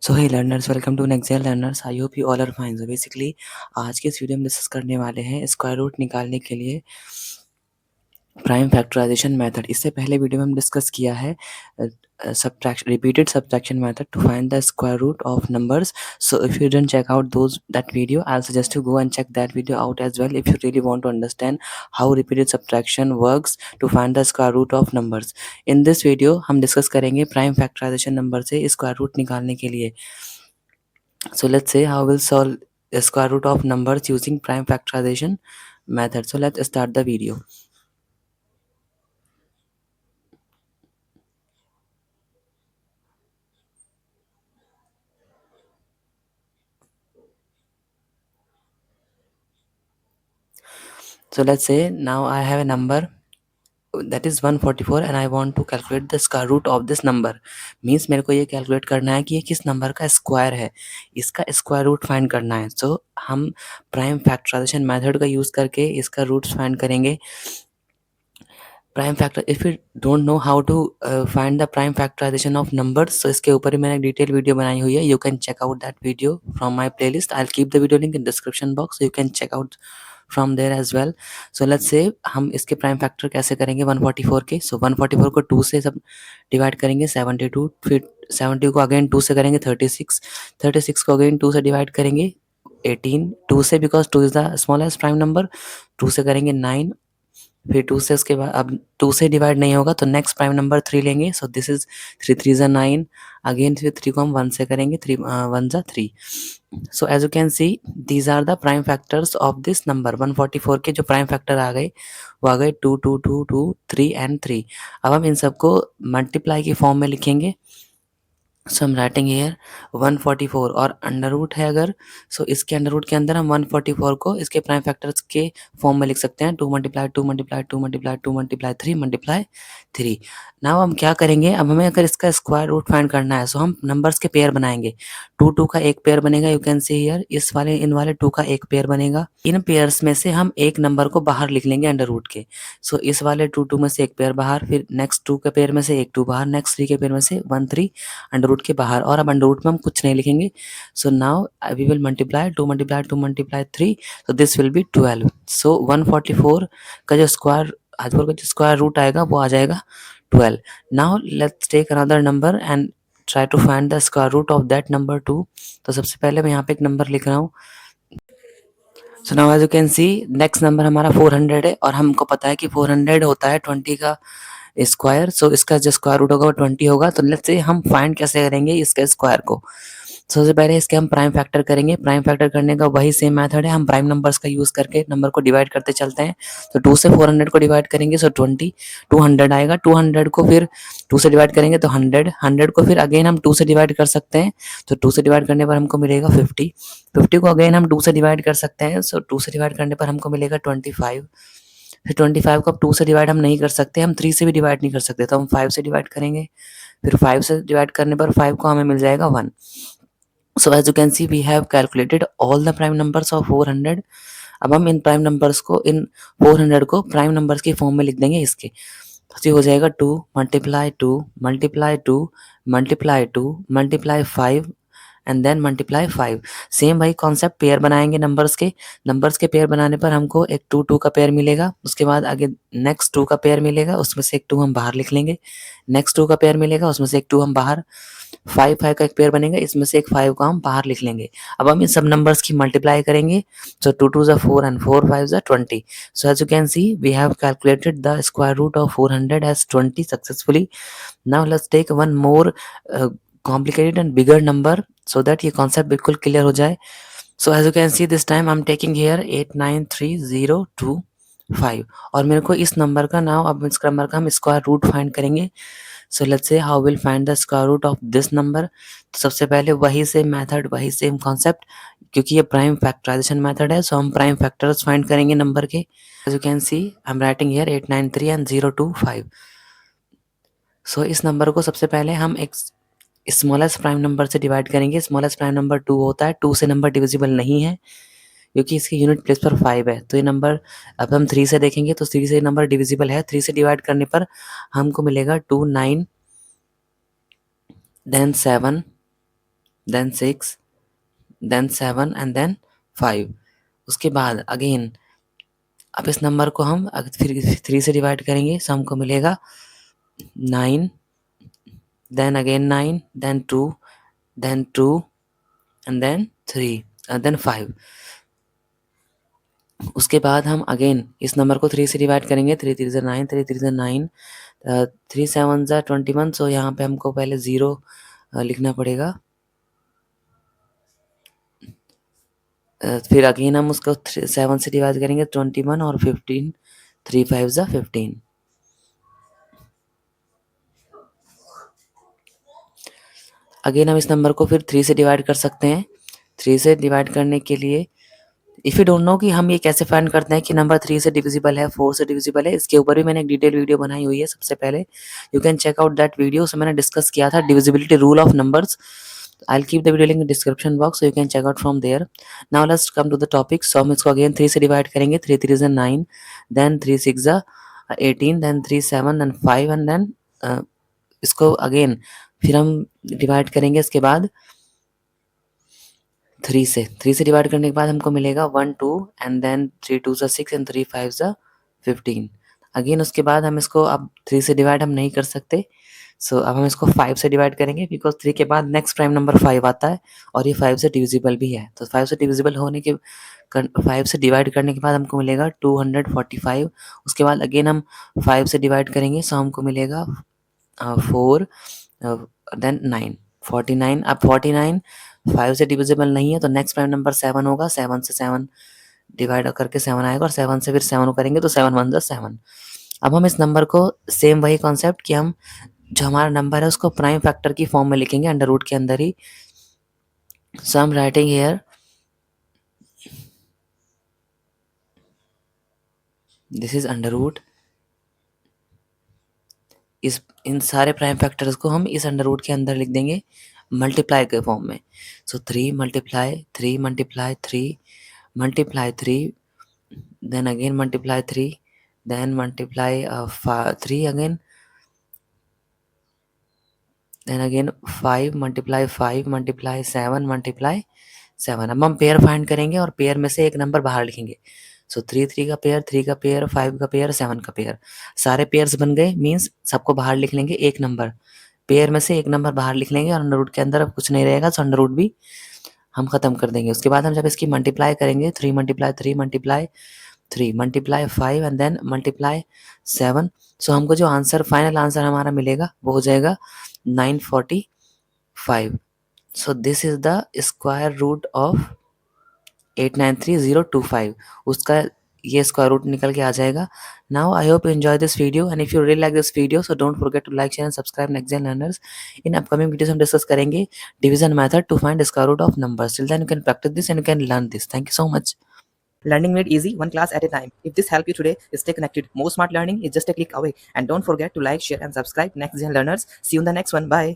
So hey learners, welcome to next learners. I hope you all are fine. So basically आज के इस video में discuss करने वाले हैं स्क्वायर रूट निकालने के लिए प्राइम फैक्टराइजेशन मेथड। इससे पहले वीडियो में हम डिस्कस किया है subtraction repeated subtraction method to find the square root of numbers. So if you didn't check out that video, I'll suggest you go and check that video out as well if you really want to understand how repeated subtraction works to find the square root of numbers. In this video हम discuss करेंगे prime factorisation number से square root निकालने के लिए। So let's say how we'll solve the square root of numbers using prime factorization method. So let's start the video. So let's say now I have a number that is 144 and I want to calculate the square root of this number. Means मेरे को ये calculate करना है कि ये किस number का square है, इसका स्क्वायर रूट फाइंड करना है। सो हम प्राइम फैक्टराइजेशन मेथड का यूज़ करके इसका रूट्स फाइंड करेंगे। Prime factor, if you don't know how to find the prime factorization of numbers, तो इसके ऊपर ही मैंने एक डिटेल वीडियो बनाई हुई है। You can check out that video from my playlist. I will keep the video link in description box, you can check out from there as well. So let's say हम इसके prime factor कैसे करेंगे 144 के। सो 144 को 2 से सब divide करेंगे 72, फिर 70 को अगेन 2 से करेंगे 36, 36 को अगेन 2 से डिवाइड करेंगे 18, 2 से because 2 is the smallest prime number, 2 से करेंगे 9, फिर 2 से उसके बाद अब 2 से डिवाइड नहीं होगा तो नेक्स्ट प्राइम नंबर 3 लेंगे। सो दिस इज 3 3 ज़ा 9, अगेन फिर 3 को हम 1 से करेंगे, 3 1 ज़ा 3। So as you can see these are the prime factors of this number 144 के जो प्राइम फैक्टर आ गए वो आ गए 2 2 2 2 3 एंड 3। अब हम इन सबको मल्टीप्लाई की फॉर्म में लिखेंगे। सो हम राइटिंग हियर 144 और अंडर रूट है अगर, सो इसके अंडर रूट के अंदर हम 144 को इसके प्राइम फैक्टर्स के फॉर्म में लिख सकते हैं 2 multiply 2 multiply 2 multiply 2 multiply 3 multiply 3। Now हम क्या करेंगे, अब हमें अगर इसका स्क्वायर रूट फाइंड करना है सो हम नंबर्स के पेयर बनाएंगे। 2 2 का एक पेयर बनेगा, यू कैन सी हियर इस वाले इन वाले 2 का एक पेयर बनेगा। इन पेयर्स में से हम एक नंबर को बाहर लिख लेंगे अंडर रूट के। सो इस वाले 2 2 में से एक पेयर बाहर, फिर नेक्स्ट 2 के पेयर में से एक 2 बाहर, नेक्स्ट 3 के पेयर में से 1 3 अंडर रूट के बाहर, और अब अंडर रूट में हम कुछ नहीं लिखेंगे। So now we will multiply 2 multiply 2 multiply 3, so this will be 12। So 144 का जो स्क्वायर रूट आएगा वो आ जाएगा 12। Now let's take another number and try to find the square root of that number 2। तो सबसे पहले मैं यहाँ पे एक नंबर लिख रहा हूँ। So now as you can see next number हमारा 400 है और हमको पता है कि 400 होता है 20 का स्क्वायर। सो इसका जो स्क्वायर रूट होगा वो 20 होगा। तो लेट्स से हम फाइंड कैसे करेंगे इसके स्क्वायर को। सबसे पहले इसके हम प्राइम फैक्टर करेंगे। प्राइम फैक्टर करने का वही सेम मेथड है, हम प्राइम नंबर्स का यूज़ करके नंबर को डिवाइड करते चलते हैं। तो 2 से 400 को डिवाइड करेंगे सो 20, 200 आएगा। 200 को फिर 2 से डिवाइड करेंगे तो 100, 100 को फिर अगेन हम 2 से डिवाइड कर सकते हैं। तो 2 से डिवाइड करने पर हमको मिलेगा 50, 50 को अगेन हम 2 से डिवाइड कर सकते हैं। सो 2 से डिवाइड करने पर हमको मिलेगा 25। फिर 25 को अब 2 से डिवाइड हम नहीं कर सकते, हम 3 से भी डिवाइड नहीं कर सकते, तो हम 5 से डिवाइड करेंगे। फिर 5 से डिवाइड करने पर 5 को हमें मिल जाएगा 1। So as you can see we have calculated all the prime numbers of 400। अब हम इन प्राइम नंबर्स को, इन 400 को प्राइम नंबर्स की फॉर्म में लिख देंगे इसके। तो ये हो जाएगा 2 multiply 2 multiply 2 multiply 2 multiply 5 and then multiply 5। Same वही कॉन्सेप्ट, पेयर बनाएंगे नंबर्स के पेयर बनाने पर हमको एक 2 2 का पेयर मिलेगा। उसके बाद आगे नेक्स्ट 2 का पेयर मिलेगा, उसमें से एक 2 हम बाहर लिख लेंगे। नेक्स्ट 2 का पेयर मिलेगा, उसमें से एक 2 हम बाहर। 5 5 का एक पेयर बनेगा, इसमें से एक 5 को हम बाहर लिख लेंगे। अब हम इन सब नंबर्स की मल्टीप्लाई करेंगे। So 2 2 4 and 4 5 20। So as you can see we have calculated the square root of 400 as 20 successfully. Now let's take one more complicated and bigger number so that ये कॉन्सेप्ट बिल्कुल क्लियर हो जाए। So as you can see this time I am taking here 893025 और मेरे को इस number का now, अब इस नंबर का हम स्क्वायर रूट फाइंड करेंगे। So let's say how will find the square root of this number. तो सबसे पहले वही सेम मेथड, वही सेम कॉन्सेप्ट, क्योंकि ये प्राइम फैक्टराइजेशन मेथड है सो हम प्राइम फैक्टर्स फाइंड करेंगे नंबर के। As you can see I am writing here 893 and 025। So इस नंबर को सबसे पहले हम एक स्मॉलेस्ट प्राइम नंबर से डिवाइड करेंगे। स्मॉलेस्ट प्राइम नंबर 2 होता है, 2 से नंबर डिविजिबल नहीं है क्योंकि इसकी यूनिट प्लेस पर 5 है। तो ये नंबर अब हम 3 से देखेंगे तो 3 से नंबर डिविजिबल है। 3 से डिवाइड करने पर हमको मिलेगा 2 9 then 7 then 6, then 7 and then 5। उसके बाद अगेन अब इस नंबर को हम फिर 3 से डिवाइड करेंगे, सो हमको मिलेगा 9, then again 9, then 2, then 2 and then 3 then 5। उसके बाद हम अगेन इस नंबर को 3 से डिवाइड करेंगे, 3 3 9, 3 3 9, 3 7 21। सो यहाँ पे हमको पहले 0 लिखना पड़ेगा। फिर अगेन हम उसको 7 से डिवाइड करेंगे, 21 और 15, 3 5 15। अगेन हम इस नंबर को फिर 3 से डिवाइड कर सकते हैं। 3 से डिवाइड करने के लिए इफ़ यू डोंट नो कि हम ये कैसे फाइंड करते हैं कि नंबर 3 से डिविजिबल है, 4 से डिविजिबल है, इसके ऊपर भी मैंने एक डिटेल वीडियो बनाई हुई है सबसे पहले। You can check out that video. उसमें मैंने डिस्कस किया था divisibility rule of numbers. I'll keep the video link in description box so you can check out from there. Now let's come to the topic. So हम इसको again 3 से divide करेंगे, 3 3 9, then 3 6 18, then 3 7 then 5 and then इसको again फिर हम divide करेंगे इसके बाद 3 से डिवाइड करने के बाद हमको मिलेगा 1 2 एंड देन 3 2 6 एंड 3 5 15। अगेन उसके बाद हम इसको अब 3 से डिवाइड हम नहीं कर सकते, सो अब हम इसको 5 से डिवाइड करेंगे बिकॉज 3 के बाद नेक्स्ट प्राइम नंबर 5 आता है और ये 5 से डिविजिबल भी है। तो 5 से डिविजिबल होने के 5 से डिवाइड करने के बाद हमको मिलेगा 245। उसके बाद अगेन हम 5 से डिवाइड करेंगे, सो हमको मिलेगा 4 देन 9 49। अब 49 5 से डिविजिबल नहीं है तो नेक्स्ट प्राइम नंबर 7 होगा। 7 से 7 डिवाइड करके 7 आएगा और 7 से फिर 7 करेंगे तो 7 1 7। अब हम इस नंबर को सेम वही कॉन्सेप्ट कि हम जो हमारा नंबर है उसको प्राइम फैक्टर की फॉर्म में लिखेंगे अंडर रूट के अंदर ही। So I am writing here this is under root. इस इन सारे प्राइम फैक्टर्स को हम इस अंडर रूट के अंदर लिख देंगे मल्टीप्लाई के फॉर्म में। सो 3 multiply 3 multiply 3 multiply 3 then again multiply 3 then multiply 3 again then again 5 multiply 5 multiply 7 multiply 7। अब हम पेयर फाइंड करेंगे और पेयर में से एक नंबर बाहर लिखेंगे। सो 3 3 का पेयर, 3 का पेयर, 5 का पेयर, 7 का पेयर, सारे पेयर्स बन गए। मीन्स सबको बाहर लिख लेंगे, एक नंबर पेयर में से एक नंबर बाहर लिख लेंगे और अंडर रूट के अंदर अब कुछ नहीं रहेगा, सो अंडर रूट भी हम खत्म कर देंगे। उसके बाद हम जब इसकी मल्टीप्लाई करेंगे 3 multiply 3 multiply 3 multiply 5 and then multiply 7। So हमको जो आंसर फाइनल आंसर हमारा मिलेगा वो हो जाएगा 945। So this is the square root of 893025। उसका ये स्क्वायर रूट निकल के आ जाएगा। Now I hope you enjoy this video and if you really like this video so don't forget to like share and subscribe next gen learners. In upcoming videos हम discuss करेंगे division method to find square root of numbers. Till then you can practice this and you can learn this. Thank you so much. Learning made easy, one class at a time. If this helped you today, stay connected. More smart learning is just a click away. And don't forget to like, share, and subscribe. Next Gen Learners. See you in the next one. Bye.